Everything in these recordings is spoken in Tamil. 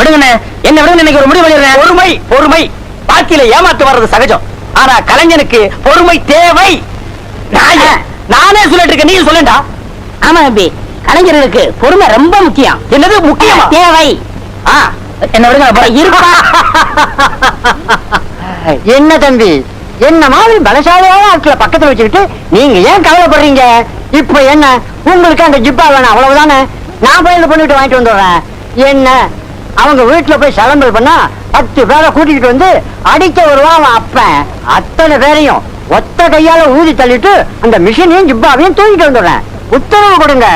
விடுங்கண்ணே, என்ன விடுங்க, இன்னைக்கு ஒரு முடிவு பண்ணிடுறேன். பொறுமை பொறுமை வாழ்க்கையில ஏமாத்து வர்றது சகஜம். ஆனா கலைஞனுக்கு பொறுமை தேவை. நானே சொல்லிட்டு இருக்கேன், நீங்க சொல்லுண்டா. ஆமா தம்பி, கலைஞர்களுக்கு பொறுமை ரொம்ப முக்கியம். என்னது முக்கியமா? தேவை. என்ன விடுங்க இருப்பா. என்ன தம்பி, என்ன மாதிரி பலசாலியான ஆட்களை பக்கத்துல வச்சுக்கிட்டு நீங்க ஏன் கவலைப்படுறீங்க? இப்ப என்ன உங்களுக்கு அந்த ஜிப்பா வேணும் அவ்வளவுதானே? நான் போய் பண்ணிட்டு வாங்கிட்டு வந்துடுறேன். என்ன அவங்க வீட்டுல போய் சலம்பல் பண்ணா 10 பேரை கூட்டிக்கிட்டு வந்து அடிக்க வருவான் அப்பன். அத்தனை பேரையும் ஒத்த கையால ஊதி தள்ளிட்டு அந்த மிஷினையும் ஜிப்பாவையும் தூக்கிட்டு வந்துடுறேன். உத்தரவு கொடுங்க.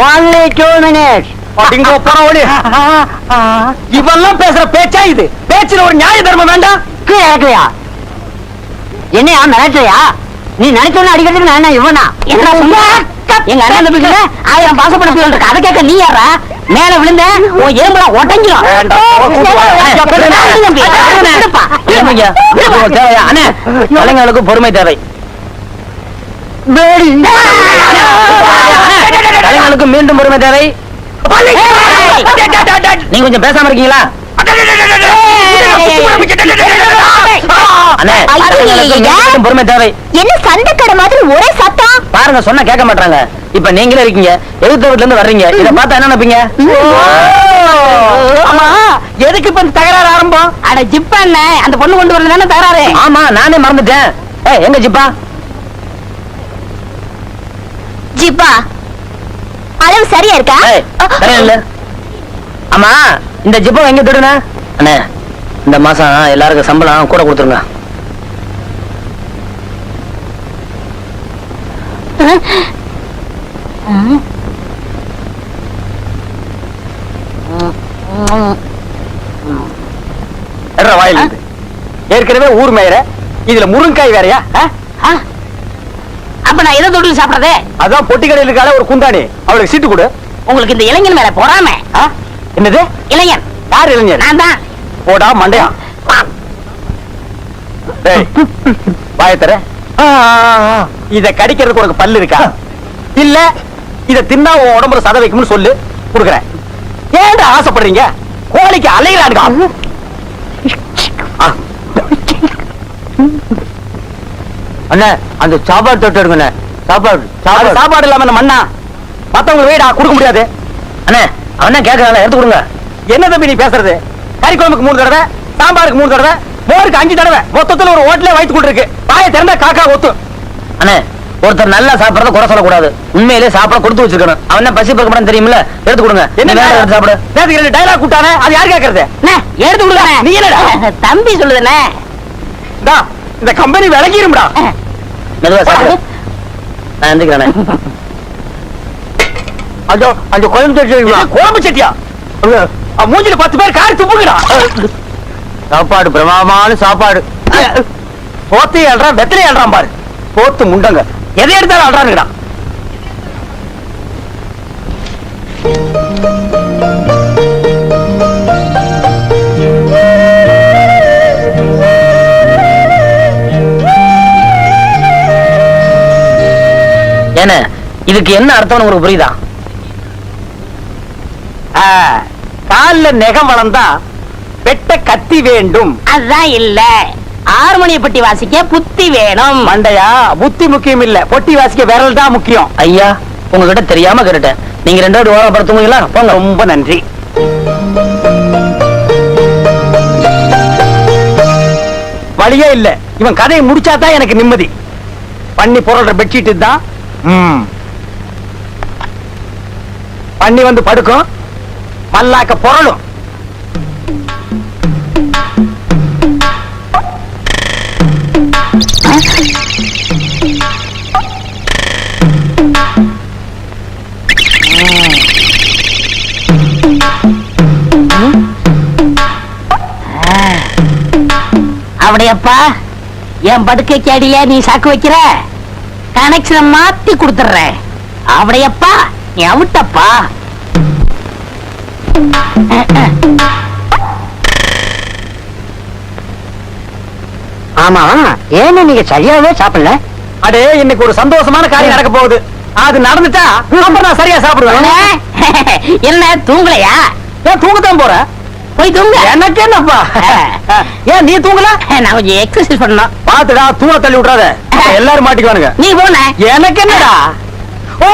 only 2 minutes. இவெல்லாம் பேசுற பேச்சா இது? பேச்சுல ஒரு நியாய தர்மம் வேண்டாம்? கீழே இறக்கலையா? என்னையா மிரட்டலையா? நீ நினைச்சோன்னு அடிக்கிறதுக்கு நான் என்ன இவனா? எங்க அண்ணன் தம்பி 1000 பாசப்பட பிள்ளை இருக்கு, அதை கேட்க நீ யாரா? மேல விழுந்த உன் எலும்புலாம் உடைஞ்சிடும். கலைஞர்களுக்கு பொறுமை தேவை. கலைஞர்களுக்கு மீண்டும் பொறுமை தேவை. நீங்க கொஞ்சம் பேசாம இருக்கீங்களா? பொறுமை தேவை. என்ன சண்டைக்கடை மாதிரி ஒரே சத்தம்? பாருங்க, சொன்ன கேட்க மாட்டாங்க. இப்ப நீங்களே இருக்கீங்க, எதிர்த்த வீட்டுல இருந்து வர்றீங்க. இத பார்த்தா என்ன நினைப்பீங்க? எதுக்கு இப்ப தகராறு ஆரம்பம்? அட ஜிப்பா என்ன, அந்த பொண்ணு கொண்டு வரல தகராறு. ஆமா, நானே மறந்துட்டேன். எங்க ஜிப்பா? ஜிப்பா அளவு சரியா இருக்கா? சரியா இல்ல. ஆமா, இந்த ஜிப்பா எங்க தொடுன? அண்ணே, இந்த மாசம் எல்லாருக்கும் சம்பளம் கூட கொடுத்துருங்க. வாயில் ஏற்கனவே ஊர் மேயற, இதுல முருங்காய் வேறையா? அப்ப நான் எதை தொட்டு சாப்பிடறதே? அதான் பொட்டி கடையில் இருக்கால ஒரு குந்தாணி, அவளுக்கு சீட்டு கொடு. உங்களுக்கு இந்த இளைஞன் மேல போறாம. என்னது இளைஞன்? யார் இளைஞர்? நான் தான். போடா மண்டையா. வாயத்தர, இத கடிக்கிறதுக்கு உனக்கு பல்லு இருக்கா? இல்ல இத தின்னா உன் உடம்புல சத வைக்கும்னு சொல்லு, கொடுக்குறேன். ஏன்டா ஆசைப்படுறீங்க? கோழிக்கு அலைகிறானுங்க. அண்ணா, அந்த சாப்பாடு தொட்டு எடுங்க. சாப்பாடு இல்லாம இந்த மண்ணா மத்தவங்க வீடா கொடுக்க முடியாது. அண்ணே, அவன கேட்கறாங்க, எடுத்து கொடுங்க. என்ன தம்பி நீ பேசுறது? கறி குழம்புக்கு 3 தடவை, சாம்பாருக்கு 3 தடவை, மோருக்கு 5 தடவை, மொத்தத்துல ஒரு ஹோட்டலே வைத்து கொண்டு இருக்கு. வாயை திறந்தா காக்கா ஒத்து. அண்ணே, ஒருத்தர் நல்லா சாப்பிடறத குறை சொல்லக்கூடாது. உண்மையிலே சாப்பிட கொடுத்து வச்சிருக்கணும். அவன் பசி பக்க மாட்டான்னு தெரியுமில்ல, எடுத்து கொடுங்க. என்ன சாப்பிடு? நேத்து 2 டயலாக் கூட்டானே, அது யார் கேக்குறது? எடுத்து கொடுங்க. நீ என்னடா தம்பி சொல்லுதுண்ணே. இந்த கம்பெனி விலகிரும்டா. மெதுவா சாப்பிடு. நான் எந்திக்கிறேன். அந்த குழம்பு தொட்டு குழம்பு சட்டியா? மூஞ்சில 10 பேர் காரி துப்புங்கடா. சாப்பாடு பிரமாதமான சாப்பாடு. போத்து அல்றான், வெத்தலை அல்றான் பாரு. போத்து முண்டங்க எதை எடுத்தாலும் அல்றானுங்கடா. என்ன இதுக்கு என்ன அர்த்தம் உங்களுக்கு புரியுதா? கால்ல நெகம் வளர்ந்தா வெட்ட கத்தி வேண்டும். அதான் இல்ல, ஹார்மோனிய பெட்டி வாசிக்க புத்தி வேணும். மண்டையா, புத்தி முக்கியம் இல்ல, பொட்டி வாசிக்க விரல் தான் முக்கியம். ஐயா, உங்ககிட்ட தெரியாம கேட்டேன். நீங்க 2 பேரும் ஓரப்படுத்துவீங்களா? போங்க. ரொம்ப நன்றி. வழியே இல்ல, இவன் கதையை முடிச்சாதான் எனக்கு நிம்மதி. பண்ணி பொருள்ற பெட்ஷீட் தான். பண்ணி வந்து படுக்கும், மல்லாக்க பொருளும். அப்படியப்பா, என் படுக்கைக்கு அடியில நீ சாக்கு வைக்கிற, கனெக்ஷன் மாத்தி கொடுத்துறேன். அப்படியப்பா, நீ அவுட்டப்பா. ஆமா, ஏன்னு நீங்க சரியாவே சாப்பிடல? அடே, இன்னைக்கு ஒரு சந்தோஷமான காரியம் நடக்க போகுது. அது நடந்துட்டா அப்புறம் நான் சரியா சாப்பிடுவேன். என்ன தூங்கலையா? ஏன் தூங்கத்தான் போறேன். போய் தூங்க. எனக்கு என்னப்பா? ஏன் நீ தூங்கல? நான் கொஞ்சம் எக்ஸசைஸ் பண்ணணும். பாத்துடா, தூண தள்ளி விட்டுறாத, எல்லாரும் மாட்டிக்குவானுங்க. நீ போன. எனக்கு என்னடா? ஓ,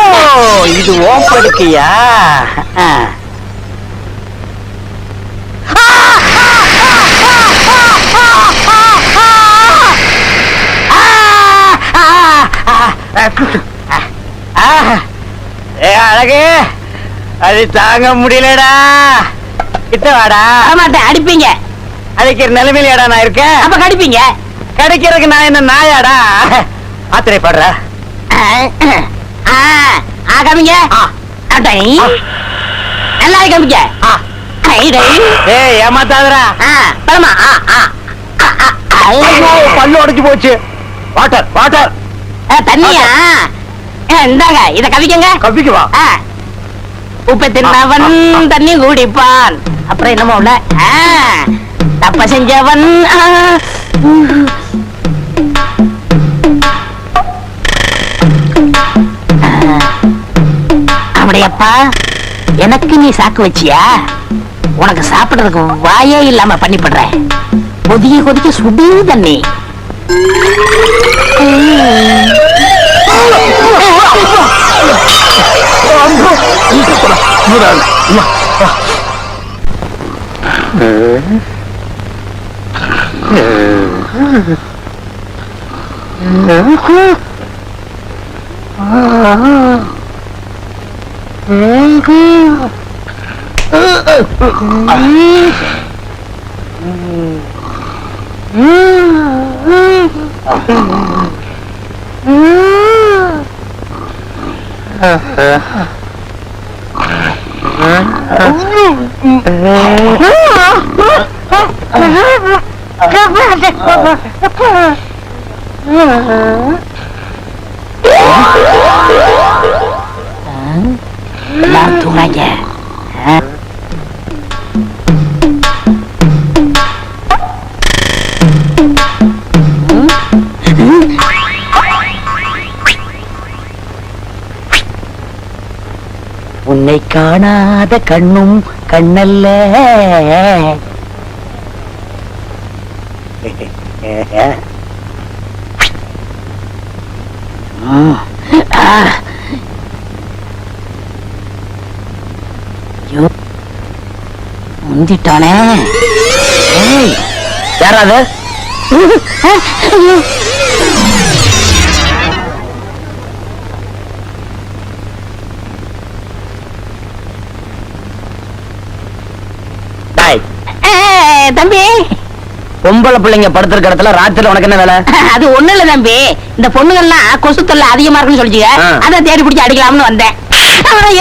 இது ஓம் படுக்கையா? அழகு, அது தாங்க முடியலடா. கிட்ட வாடா. மாட்டேன், அடிப்பீங்க. அடிக்கிற நிலைமையிலடா நான் இருக்கேன். அப்ப கடிப்பீங்க. கிடைக்கிறதுக்கு நான் என்ன நாயாடா? ஆத்திரைப்படுற. காமிங்க. நல்லா காமிங்க. ஏய், ஏமாத்தாதடா. பழமா. பல்லு உடைச்சு போச்சு. Water water. தண்ணியா? இந்தாங்க, இத கவிக்கங்க. கவிக்கு வா. உப்பை தின்னவன் தண்ணி குடிப்பான். அப்புறம் என்னமோ உள்ள தப்ப செஞ்சவன். அப்படியப்பா, எனக்கு நீ சாக்கு வச்சியா? உனக்கு சாப்பிடுறதுக்கு வாயே இல்லாம பண்ணிப்படுற. கொதிக்க கொதிக்க சுடு தண்ணி. எல்லாரும் தூங்காங்க. உன்னை காணாத கண்ணும் கண்ணல்ல. முந்திட்டானே. யாராவது? தம்பி, பொம்பளை பிள்ளைங்க படுத்திருக்க இடத்துல ராத்திரில உனக்கு என்ன வேலை? அது ஒண்ணு இல்ல தம்பி, இந்த பொண்ணுங்கள்லாம் கொசு தொல்லை அதிகமா இருக்குன்னு சொல்லிச்சுங்க. அதான் தேடி பிடிச்சி அடிக்கலாம்னு வந்தேன்.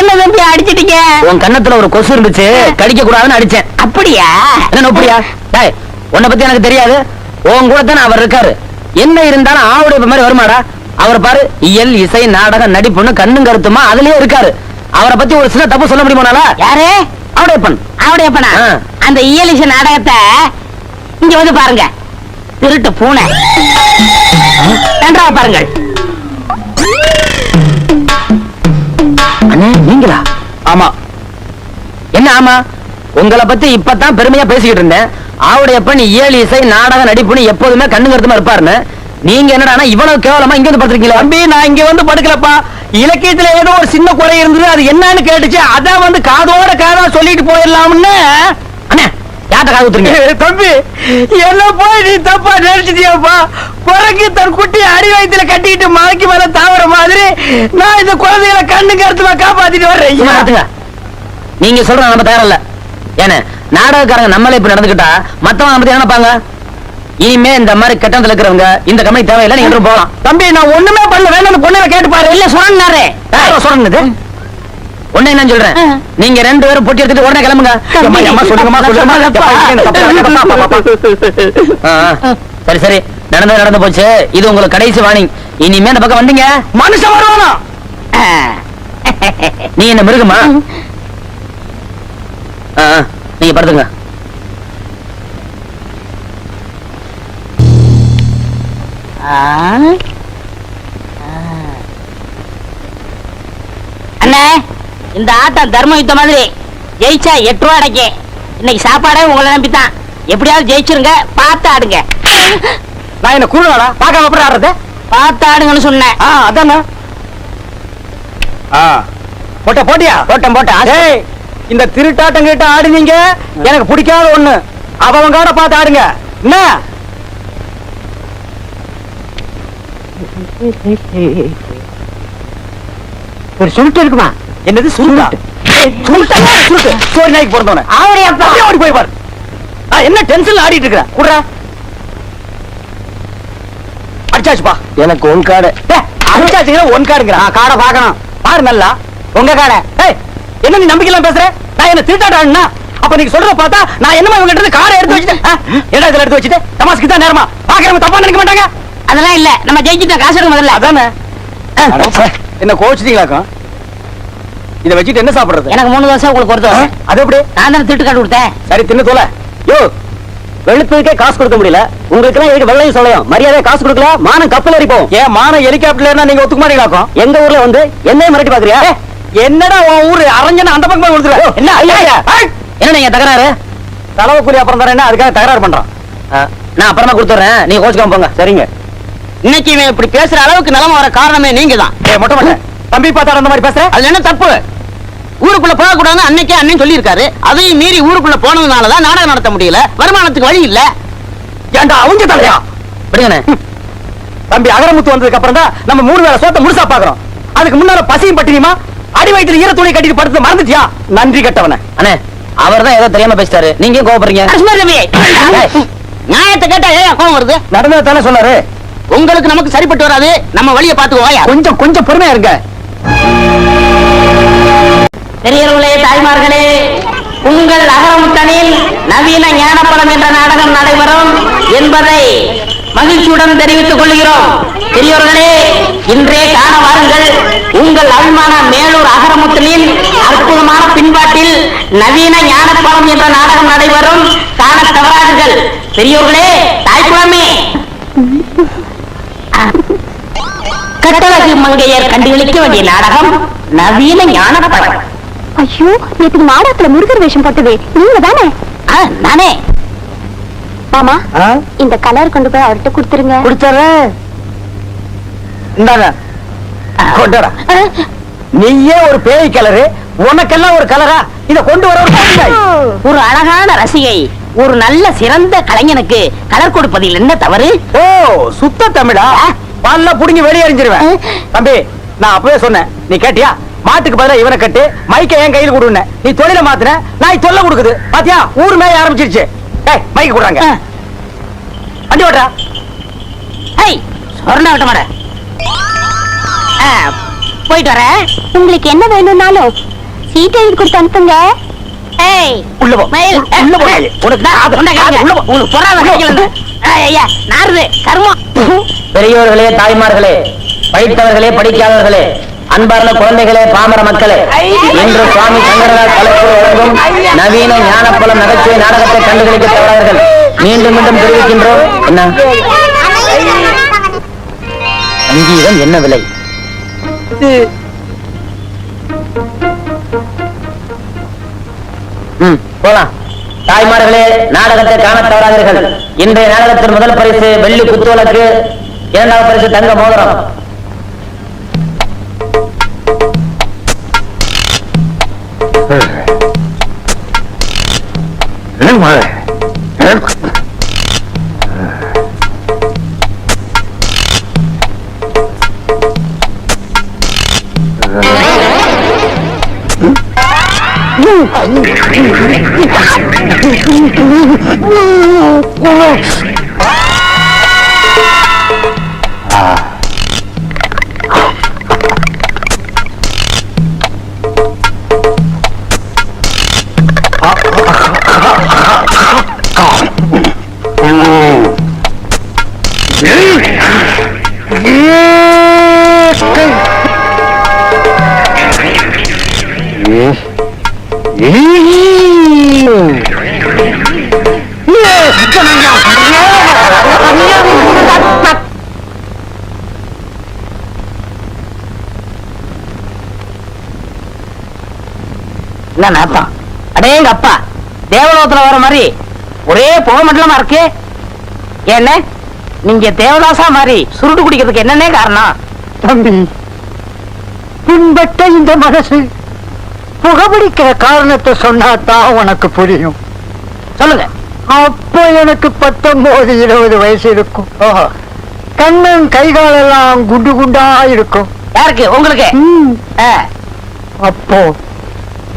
என்ன தம்பி அடிச்சிட்டீங்க? உன் கண்ணத்துல ஒரு கொசு இருந்துச்சு, கடிக்க கூடாதுன்னு அடிச்சேன். அப்படியா? என்ன அப்படியா? டேய், உன்னை பத்தி எனக்கு தெரியாது. உன் கூட தானே அவர் இருக்காரு. என்ன இருந்தாலும் ஆவுடைய மாதிரி வருமாடா? அவர் பாரு, இயல் இசை நாடகம் நடிப்புன்னு கண்ணும் கருத்துமா அதுலயே இருக்காரு. அவரை பத்தி ஒரு சின்ன தப்பு சொல்ல முடியுமானால? யாரு? ஆவுடையப்பன். ஆவுடையப்பனா? அந்த இயல் இசை நாடகத்தை இங்க வந்து பாருங்க. திருட்டு பூனை. நன்றாக பாருங்கள். அண்ணே, நீங்களா? ஆமா. என்ன ஆமா? உங்களை பத்தி இப்பதான் பெருமையா பேசிக்கிட்டு இருந்தேன். ஆவுடையப்பன் இயல் இசை நாடக நடிப்புன்னு எப்போதுமே கண்ணு கருத்துமா இருப்பாருன்னு. நீங்க என்னடா இவ்வளவு கேவலமா இங்க வந்து படுத்துருக்கீங்களா? தம்பி, நான் இங்க வந்து படுக்கலப்பா. இலக்கியத்துல ஏதோ ஒரு சின்ன குறை இருந்தது, அது என்னன்னு கேட்டுச்சு. அதான் வந்து காதோட காதா சொல்லிட்டு போயிடலாம்னு. அண்ணே, யார்ட்ட காது ஊத்துறீங்க? தம்பி, என்ன போய் நீ தப்பா நினைச்சிட்டியாப்பா? குரங்கு தன் குட்டி அடி வயித்துல கட்டிட்டு மலைக்கு மேல தாவற மாதிரி நான் இந்த குழந்தைகளை கண்ணு கருத்துமா காப்பாத்திட்டு வர்றேன். நீங்க சொல்ற நம்ம தயாரில்ல. ஏன்னா நாடகக்காரங்க நம்மளே இப்ப நடந்துக்கிட்டா மத்தவங்க நம்ம நினைப்பாங்க. இனிமே இந்த மாதிரி கட்டணத்துல இருக்கிறவங்க இந்த கம்பெனி தேவையில்லை, நீங்க போகலாம். தம்பி, நான் ஒண்ணுமே பண்ணல, வேணும் பொண்ணை கேட்டு பாரு. இல்ல சொன்னாரு. சொன்னது ஒண்ணு என்ன சொல்றேன், நீங்க ரெண்டு பேரும் பொட்டி எடுத்துட்டு உடனே கிளம்புங்க. சரி சரி, நடந்து போச்சு. இது உங்களுக்கு கடைசி வார்னிங். இனிமே இந்த பக்கம் வந்தீங்க மனுஷன் வருவானா? நீ என்ன மிருகமா? நீங்க படுத்துங்க. அண்ணே, இந்த ஆட்டம் தர்ம யுத்த மாதிரி. ஜெயிச்சா 8 ரூபா அடைக்கு, இன்னைக்கு சாப்பாடே உங்களை நம்பித்தான். எப்படியாவது ஜெயிச்சிருங்க, பார்த்து ஆடுங்க. நான் என்ன கூடுவாடா பார்க்காம எப்படி ஆடுறது? பார்த்து ஆடுங்கன்னு சொன்னேன். அதானே. போட்டியா? போட்டேன். ஏய், இந்த திருட்டாட்டம் கிட்ட ஆடுனீங்க எனக்கு பிடிக்காத ஒண்ணு. அவங்காட பார்த்து ஆடுங்க. என்ன ஒரு சுருட்டு இருக்குமா? என்னது சுருட்டா? சுருட்டு சோறு நாய்க்கு பிறந்தவன ஓடி போய் பாரு. என்ன டென்ஷன்ல ஆடிட்டு இருக்கிற? குடுறா. அடிச்சாச்சுப்பா. எனக்கு உன் காடு. அடிச்சாச்சுங்கிற ஒன் காடுங்கிற காடை பாக்கணும். பாரு நல்லா உங்க காடை. என்ன நீ நம்பிக்கலாம் பேசுற? நான் என்ன திருட்டாட்டா? அப்ப நீங்க சொல்றத பார்த்தா நான் என்னமா இவங்க கிட்ட காரை எடுத்து வச்சுட்டேன். என்ன இதுல எடுத்து வச்சுட்டு தமாஸ்க்கு தான் நேரமா பாக்குறவங்க தப்பா நினைக்க மாட்டாங்க. அதெல்லாம் இல்ல, நம்ம ஜெயிச்சிட்டோம். காசு எடுக்க முதல்ல. அதானே. என்ன கோச்சுட்டீங்களாக்கும்? இத வச்சுட்டு என்ன சாப்பிடுறது? எனக்கு 3 வருஷம் உங்களுக்கு பொறுத்த அது எப்படி? நான் தானே திருட்டு காட்டு கொடுத்தேன். சரி தின்னு தோல. யோ, வெளுத்ததுக்கே காசு கொடுக்க முடியல. உங்களுக்கு எல்லாம் எதுக்கு வெள்ளையும் சொல்லையும்? மரியாதை காசு கொடுக்கல மானம் கப்பல் ஏறிப்போம். ஏன் மானம் ஹெலிகாப்டர்ல நீங்க ஒத்துக்க மாட்டீங்களாக்கும்? எங்க ஊர்ல வந்து என்னையும் மிரட்டி பாக்குறியா? என்னடா உன் ஊரு அரஞ்சன அந்த பக்கம் கொடுத்துரு. என்ன ஐயா? என்ன நீங்க தகராறு? செலவு கூலி அப்புறம் தரேன்னா அதுக்காக தகராறு பண்றான். நான் அப்புறமா கொடுத்துறேன், நீங்க கோச்சுக்காம போங்க. சரிங்க. இன்னைக்கு இவன் இப்படி பேசுற அளவுக்கு நிலைமை வர காரணமே நீங்க தான். மொட்டை மொட்டை தம்பி பார்த்தா அந்த மாதிரி பேசுற? அதுல என்ன தப்பு? ஊருக்குள்ள போக கூடாதுன்னு அன்னைக்கே அண்ணன் சொல்லி இருக்காரு. அதையும் மீறி ஊருக்குள்ள போனதுனாலதான் நாடகம் நடத்த முடியல. வருமானத்துக்கு வழி இல்ல. ஏண்டா அவங்க தலையா? விடுங்கண்ணே. தம்பி அகரமுத்து வந்ததுக்கு அப்புறம் தான் நம்ம 3 வேளை சோத்த முழுசா பாக்குறோம். அதுக்கு முன்னால பசியும் பட்டினியுமா அடி வயித்துல ஈர துணி கட்டிட்டு படுத்து மறந்துட்டியா? நன்றி கட்டவன. அண்ணே, அவர் தான் ஏதோ தெரியாம பேசிட்டாரு. நீங்க கோவப்படுறீங்க. நியாயத்தை கேட்டா ஏன் கோவம் வருது? நடந்ததானே சொன்னாரு. உங்களுக்கு நமக்கு சரிப்பட்டு வராது. நம்ம வழியை பார்த்துக்கோயா. கொஞ்சம் பொறுமையா இருங்க. பெரியவர்களே, தாய்மார்களே, உங்கள் அகரமுத்தனில் நவீன ஞானப்பழம் என்ற நாடகம் நடைபெறும் என்பதை மகிழ்ச்சியுடன் தெரிவித்துக் கொள்கிறோம். பெரியவர்களே, இன்றே காண வாருங்கள். உங்கள் அபிமான மேலூர் அகரமுத்தனில் அற்புதமான பின்பாட்டில் நவீன ஞானப்பழம் என்ற நாடகம் நடைபெறும். காண தவறார்கள். பெரியவர்களே, தாய்க்குளமே, கட்டழகு மங்கையர் கண்டுகளிக்க வேண்டிய நாடகம் நவீன ஞானப்பழம். ஐயோ, நேற்று நாடகத்துல முருகர் வேஷம் போட்டது நீங்க தானே? நானே. மாமா, இந்த கலர் கொண்டு போய் அவர்கிட்ட கொடுத்துருங்க. குடிச்சறேன். இந்தாங்க கொண்டடா. நீயே ஒரு பேய் கலரு, உனக்கெல்லாம் ஒரு கலரா? இத கொண்டு வர ஒரு அழகான ரசிகை ஒரு நல்ல சிறந்த கலைஞனுக்கு கலர் கொடுப்பதில் என்ன தவறு? ஓ, சுத்த தமிழா? பால்ல புடிங்கி வெளியே எறிஞ்சிருவேன். தம்பி, நான் அப்பவே சொன்னேன், நீ கேட்டியா? மாட்டுக்கு பதிலா இவனை கட்டு, மைக்க என் கையில் கொடுன்னு. நீ தொழில மாத்துன, நான் தொல்லை கொடுக்குது. பாத்தியா, ஊர் மேய ஆரம்பிச்சிருச்சு. ஏய், மைக்க கொடுறாங்க. வண்டி ஓட்டா. ஏய், சொர்ண விட்ட மாட. போயிட்டு வர. உங்களுக்கு என்ன வேணும்னாலும் சீட்டை எழுதி கொடுத்து அனுப்புங்க. ஏய், உள்ள போ. மயில், உள்ள போ. உனக்கு உள்ள போ. உங்களுக்கு பொறாத கிடைக்கல. ஐயா, நாருது கர்மம். பெரியோர்களே, தாய்மார்களே, படித்தவர்களே, படிக்காதவர்களே, அன்பார்ந்த குழந்தைகளே, பாமர மக்களே, இன்று சுவாமி சங்கரராஜ் தலைப்பு வழங்கும் நவீன ஞானப்பழம் நகைச்சுவை நாடகத்தை கண்டுகளிக்க தவறார்கள். மீண்டும் மீண்டும் தெரிவிக்கின்றோம். என்ன சங்கீதம் என்ன விலை? போலாம். தாய்மார்களே, நாடகத்தை காண தவறாதீர்கள். இன்றைய நாடகத்தின் முதல் பரிசு வெள்ளி குத்துவிளக்கு, 2வது பரிசு தங்க மோதிரம். என்ன நாத்தம்? அடேங்க அப்பா, தேவலோகத்துல வர மாதிரி ஒரே புகை மண்டலமா இருக்கு. என்ன நீங்க தேவதாசா மாதிரி சுருட்டு குடிக்கிறதுக்கு என்னன்னே காரணம்? தம்பி, பின்பற்ற இந்த மனசு புகபிடிக்கிற காரணத்தை சொன்னாதான் உனக்கு புரியும். சொல்லுங்க. அப்போ எனக்கு 19-20 வயசு இருக்கும். கண்ணன் கைகாலெல்லாம் குண்டு குண்டா இருக்கும். யாருக்கு? உங்களுக்கு? அப்போ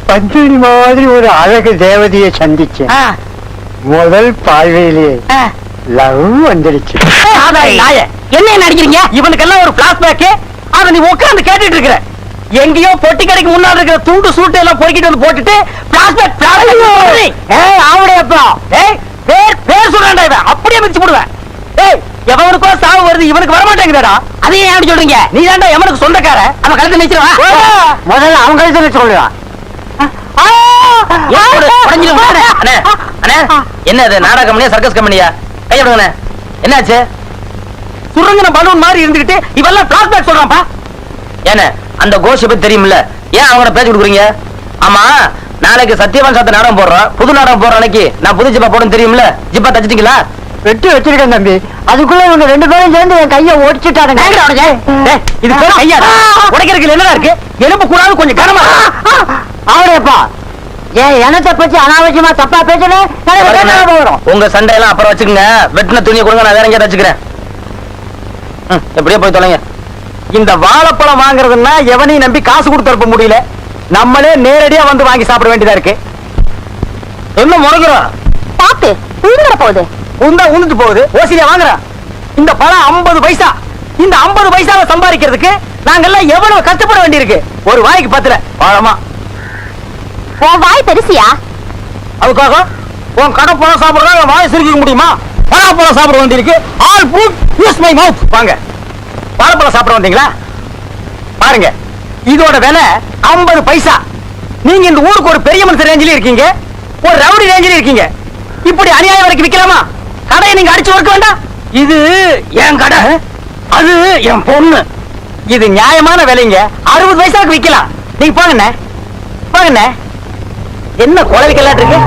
பஞ்சனி மாதிரி ஒரு அழகு தேவதையை சந்திச்சேன். முதல் பார்வையிலேயே லவ் வந்துருச்சு. என்ன நடிக்கிறீங்க? இவனுக்கெல்லாம் ஒரு பிளாஷ்பேக். அத நீ உட்கார்ந்து கேட்டுட்டு இருக்கிற. எங்கேயோ பொட்டி கடைக்கு முன்னாடி இருக்கிற துண்டு சூட்டை எல்லாம் பொறுக்கிட்டு வந்து போட்டுட்டு பிளாஷ்பேக் ஆவுடையப்பா பேர் சொல்றேன்டா. இவன் அப்படியே மிச்சு போடுவேன். எவனுக்கோ சாவு வருது, இவனுக்கு வர மாட்டேங்குதா? அதையே ஏன் அப்படி சொல்றீங்க? நீ தான்டா எவனுக்கு சொந்தக்கார. அவன் கழுத்தை நினைச்சிருவா. முதல்ல அவங்க கழுத்தை சொல்லுவான். என்ன இது நாடக கம்பெனியா சர்க்கஸ் கம்பெனியா? கையெடுங்க. என்னாச்சு? சுருங்கின பலூன் மாதிரி இருந்துகிட்டு இவெல்லாம் பிளாஷ்பேக் சொல்றான்ப்பா. ஏன்னா அந்த கோஷி பத்தி தெரியுமில்ல, ஏன் அவங்க பேச்சு கொடுக்குறீங்க? ஆமா, நாளைக்கு சத்தியவான் சாத்த நாடகம் போடுறோம். புது நாடகம் போடுற அன்னைக்கு நான் புது ஜிப்பா போடும் தெரியுமில்ல? ஜிப்பா தச்சிட்டீங்களா? வெட்டி வச்சிருக்கேன் தம்பி. அதுக்குள்ள இவங்க 2 பேரும் சேர்ந்து என் கையை ஓடிச்சுட்டாருங்க. இது பேர் கையாடா? உடைக்கிறதுக்கு என்னடா இருக்கு? எலும்பு கூடாது கொஞ்சம் கனமா. ஆவுடையப்பா, ஏன் எனத்தை பத்தி அனாவசியமா தப்பா பேசல வரும். உங்க சண்டையெல்லாம் அப்புறம் வச்சுக்கோங்க. வெட்டின துணியை கொடுங்க, நான் வேற எங்கேயாவது வச்சுக்கிறேன். எப்படியே போய் தொலைங்க. இந்த வாழைப்பழம் வாங்குறதுன்னா எவனையும் நம்பி காசு கொடுத்து அனுப்ப முடியல. நம்மளே நேரடியா வந்து வாங்கி சாப்பிட வேண்டியதா இருக்கு. என்ன முறைக்கிறோம்? பாத்து உழுந்துற போகுது. உந்தா உந்துட்டு போகுது. ஓசிலியா வாங்குற இந்த பழம் 50 பைசா. இந்த 50 பைசாவை சம்பாதிக்கிறதுக்கு நாங்கெல்லாம் எவ்வளவு கஷ்டப்பட வேண்டியிருக்கு. ஒரு வாய்க்கு 10 பழமா. உன் வாய் பெருசியா? அதுக்காக உன் கடை பழம் சாப்பிடுறதா வாயை சிரிக்க முடியுமா? பழம் சாப்பிட வேண்டியிருக்கு. All food use my mouth. வாங்க, வாழைப்பழம் சாப்பிட வந்தீங்களா? பாருங்க, இதோட விலை 50 பைசா. நீங்க இந்த ஊருக்கு ஒரு பெரிய மனுஷன் ரேஞ்சில இருக்கீங்க, ஒரு ரவுடி ரேஞ்சில இருக்கீங்க. இப்படி அநியாயம் வரைக்கும் விக்கலாமா? கடையை நீங்க அடிச்சு ஒர்க்க வேண்டாம். இது என் கடை, அது என் பொண்ணு. இது நியாயமான விலைங்க. 60 பைசாக்கு விக்கலாம். நீங்க போங்கண்ணே, போங்கண்ணே. என்ன குழந்தை கல்லாட்டு இருக்கு?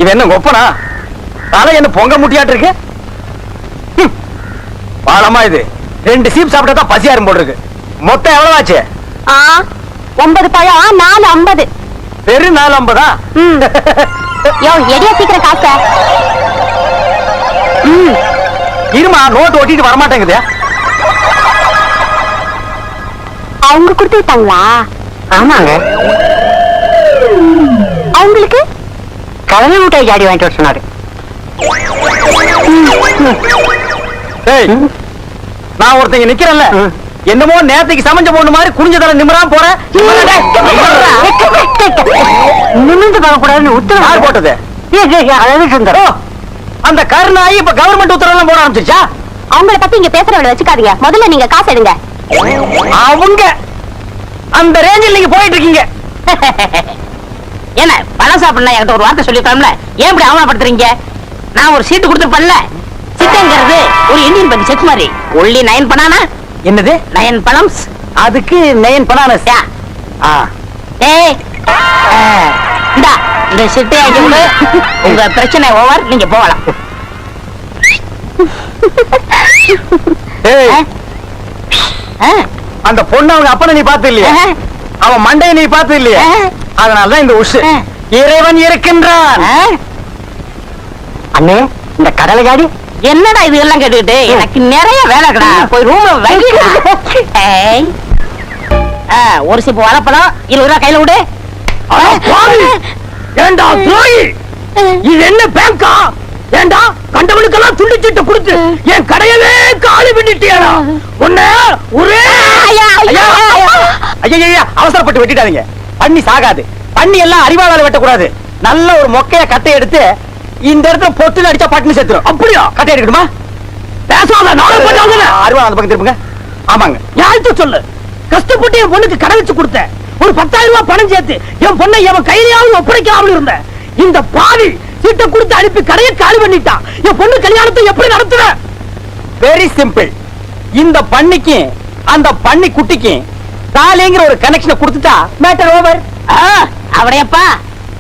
இது என்ன கொப்பனா? தலை என்ன பொங்க முட்டியாட்டு இருக்கு? பாலமா இது 2 சீப் சாப்பிட்டா தான் பசியாரும் போல் இருக்கு. மொத்தம் எவ்வளவு ஆச்சு? 9 பழம் 4.50. வெறும் 4.50. யோ எடியா சீக்கிரம் காசு. இருமா, நோட்டு ஒட்டிட்டு வரமாட்டேங்குது. அவங்க கொடுத்து விட்டாங்களா? ஆமாங்க, அவங்களுக்கு கடலை மிட்டாய் ஜாடி வாங்கிட்டு வர சொன்னாரு. நான் ஒருத்தங்க நிக்கிறேன்ல, என்னமோ நேத்துக்கு சமைஞ்ச பொண்ணு மாதிரி குனிஞ்சதல நிமிராம போறேன். நிமிர்ந்து பார்க்கக்கூடாதுன்னு உத்தரவு யார் போட்டது? அழகு சுந்தர். அந்த கருணாயி இப்ப கவர்மெண்ட் உத்தரவு எல்லாம் போட ஆரம்பிச்சிருச்சா? அவங்கள பத்தி இங்க பேசுறவள வச்சுக்காதீங்க. முதல்ல நீங்க காசு எடுங்க. அவங்க அந்த ரேஞ்சில் நீங்க போயிட்டு இருக்கீங்க. என்ன பழம் சாப்பிடலாம் என்கிட்ட ஒரு வார்த்தை சொல்லிருக்கலாம்ல, ஏன் இப்படி அவமானப்படுத்துறீங்க? நான் ஒரு சீட்டு கொடுத்துருப்பேன்ல. சிட்டங்கிறது ஒரு இந்தியன் பேங்க் செக் மாதிரி. Only 9 banana. என்னது 9 பழம்ஸ்? அதுக்கு 9 பனானஸ். ஏய், இந்தா இந்த சிட்டை ஆக்கி விடு. உங்க பிரச்சனை ஓவர், நீங்க போகலாம். அந்த பொண்ணு அவங்க அப்பனை நீ பார்த்து இல்லையா? அவன் மண்டையை நீ பார்த்து இல்லையா? அதனாலதான் இந்த உஷு. இறைவன் இருக்கின்றான். அண்ணே, இந்த கடலை ஜாடி என்னடா இது எல்லாம் கேட்டுக்கிட்டு? எனக்கு நிறைய வேலை கடா. போய் ரூம்ல வைக்கடா. ஒரு சிப்பு வாழைப்பழம் 20 ரூபாய் கையில விடு. ஏண்டா துரோகி, இது என்ன பேங்கா? ஏண்டா கண்டவனுக்கெல்லாம் துண்டு சீட்டை கொடுத்து என் கடையவே காலி பண்ணிட்டியாடா? உன்ன ஒரே ஐயா அவசரப்பட்டு வெட்டிட்டாதீங்க. பண்ணி சாகாது. பண்ணி எல்லாம் அறிவாளால வெட்டக்கூடாது. நல்ல ஒரு மொக்கைய கட்டை எடுத்து இந்த இடத்துல பொட்டு அடிச்சா பட்டுன்னு செத்துரும். அப்படியா? கட்டை எடுக்கணுமா? பேசாத, நானும் பண்ணாத. அறிவாள அந்த பக்கம் திருப்புங்க. ஆமாங்க, யார்கிட்ட சொல்லு. கஷ்டப்பட்டு என் பொண்ணுக்கு கடை வச்சு கொடுத்தேன். ஒரு 10,000 ரூபாய் பணம் சேர்த்து என் பொண்ணை என் கையிலாவது ஒப்படைக்காமல் இருந்தேன். இந்த பாவி சீட்டை கொடுத்து அனுப்பி கடையை காலி பண்ணிட்டான். என் பொண்ணு கல்யாணத்தை எப்படி நடத்துற? Very simple. இந்த பண்ணிக்கு அந்த பண்ணி குட்டிக்கு தாலிங்கிற ஒரு கனெக்ஷனை கொடுத்துட்டா மேட்டர் ஓவர். அவடையப்பா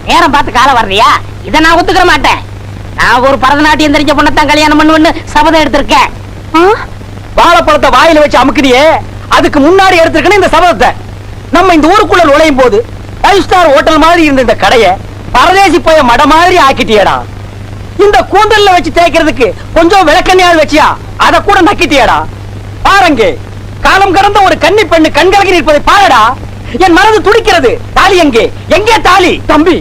நேரம் பார்த்து காலம் வர்றியா? இதை நான் ஒத்துக்க மாட்டேன். நான் ஒரு பரதநாட்டியம் தெரிஞ்ச பொண்ணத்தான் கல்யாணம் பண்ணுவேன்னு சபதம் எடுத்திருக்கேன். வாழைப்பழத்தை வாயில வச்சு அமுக்குனியே, அதுக்கு முன்னாடி எடுத்திருக்கணும் இந்த சபதத்தை. நம்ம இந்த ஊருக்குள்ள நுழையும் போது 5 ஸ்டார் ஹோட்டல் மாதிரி இருந்த இந்த கடையை பரதேசி போய மட மாதிரி ஆக்கிட்டியடா. இந்த கூந்தல்ல வச்சு தேய்க்கிறதுக்கு கொஞ்சம் விளக்கண்ணியால் வச்சியா, அதை கூட நக்கிட்டியடா. பாருங்க, காலம் கடந்த ஒரு கன்னி பெண்ணு கண்கலகி நிற்பதை பாருடா. என் மனது துடிக்கிறது. தாலி எங்கே? எங்கே தாலி? தம்பி,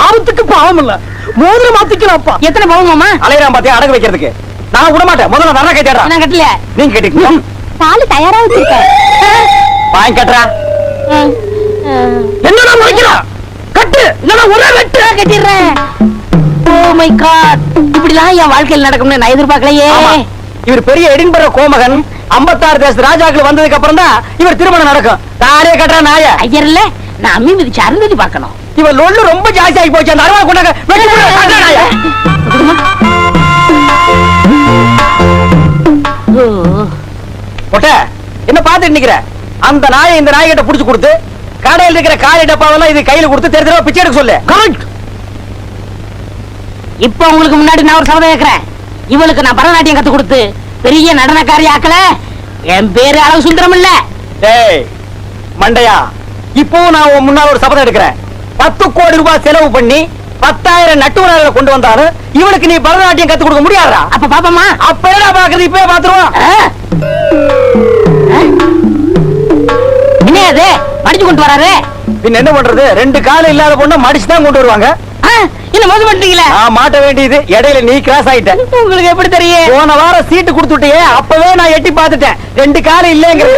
ஆபத்துக்கு பாவம் இல்ல, மோதிரம் மாத்திக்கலாம்ப்பா. எத்தனை பவுமாமா? அலையறான் பாத்தியா அடகு வைக்கிறதுக்கு. நான் விட மாட்டேன். முதல்ல நல்லா கேட்டா. நான் கட்டல. நீங்க கேட்டீங்க. தாலி தயாரா வச்சிருக்கேன். வாங்கி கட்டுறா. என்னடா முடிக்கிறா? கட்டு, இல்லனா ஒரே வெட்டு. கட்டிடுறேன். ஓ மை காட், இப்படிலாம் என் வாழ்க்கையில் நடக்கும்னு நான் எதிர்பார்க்கலையே. இவர் பெரிய எடின்பர்க கோமகன். 56 தேச ராஜாக்கள் வந்ததுக்கு அப்புறம் தான் இவர் திருமணம் நடக்கும். தானே கட்டுறா நாய. ஐயர் இல்ல, நான் அம்மி மிதிச்சு அருந்ததி பார்க்கணும். இவர் லொல்லு ரொம்ப ஜாஸ்தி ஆகி போச்சு. அந்த அருவா கொண்டாங்க. வெட்டி போடு, கட்டுறா நாய. மொட்டை, என்ன பாத்துட்டு நிக்கிற? அந்த நாயை இந்த நாய்கிட்ட புடிச்சு கொடுத்து கடையில் இருக்கிற காலி டப்பாவெல்லாம் இது கையில கொடுத்து தெரிஞ்ச பிச்சை எடுக்க சொல்லு. இப்ப உங்களுக்கு முன்னாடி நான் ஒரு சபதம் கேட்கிறேன். இவளுக்கு நான் பரதநாட்டியம் கத்து கொடுத்து பெரிய நடனக்காரி ஆக்கல. என் பேரு அளவு சுந்தரம் இல்ல. டேய் மண்டையா, இப்போ நான் உன் முன்னால ஒரு சபதம் எடுக்கிறேன். 10 கோடி ரூபாய் செலவு பண்ணி 10,000 நட்டுவர்களை கொண்டு வந்தாலும் இவளுக்கு நீ பரதநாட்டியம் கத்து கொடுக்க முடியாதா? அப்ப பாப்பமா. அப்ப என்ன பாக்குறது? இப்பவே பாத்துருவோம். என்ன அது மடிச்சு கொண்டு வராரு? பின்ன என்ன பண்றது? 2 கால் இல்லாத பொண்ணை மடிச்சுதான் கொண்டு வருவாங்க. என்ன மோசம் பண்ணிட்டீங்களா? மாட்ட வேண்டியது இடையில நீ கிராஸ் ஆயிட்ட. உங்களுக்கு எப்படி தெரியும்? போன வாரம் சீட்டு கொடுத்துட்டியே, அப்பவே நான் எட்டி பார்த்துட்டேன். 2 கால் இல்லைங்கிற.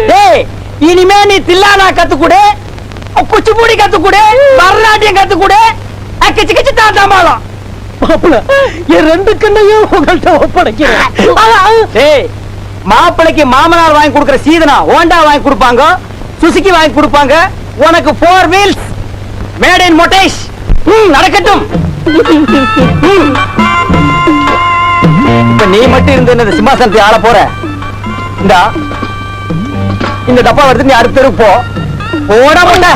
டேய், இனிமே நீ தில்லானா கத்துக்கூடு, குச்சிப்புடி கத்துக்கூடு, பரதநாட்டியம் கத்துக்கூடு, கிச்சு கிச்சு தாண்டாமாலாம். என் 2 கண்ணையும் உங்கள்கிட்ட ஒப்படைக்கிறேன். டேய், மாப்பிளைக்கு மாமனார் வாங்கி கொடுக்கிற சீதனா ஹோண்டா வாங்கி கொடுப்பாங்க, சுசுகி வாங்கி கொடுப்பாங்க. உனக்கு 4 வீல்ஸ் மேட் இன் மொட்டேஷ். நடக்கட்டும். இப்ப நீ மட்டும் இருந்து இந்த சிம்மாசனத்தை ஆள போற. இந்த டப்பா எடுத்து நீ அடுத்த தெருக்கு போ. போட மாட்ட.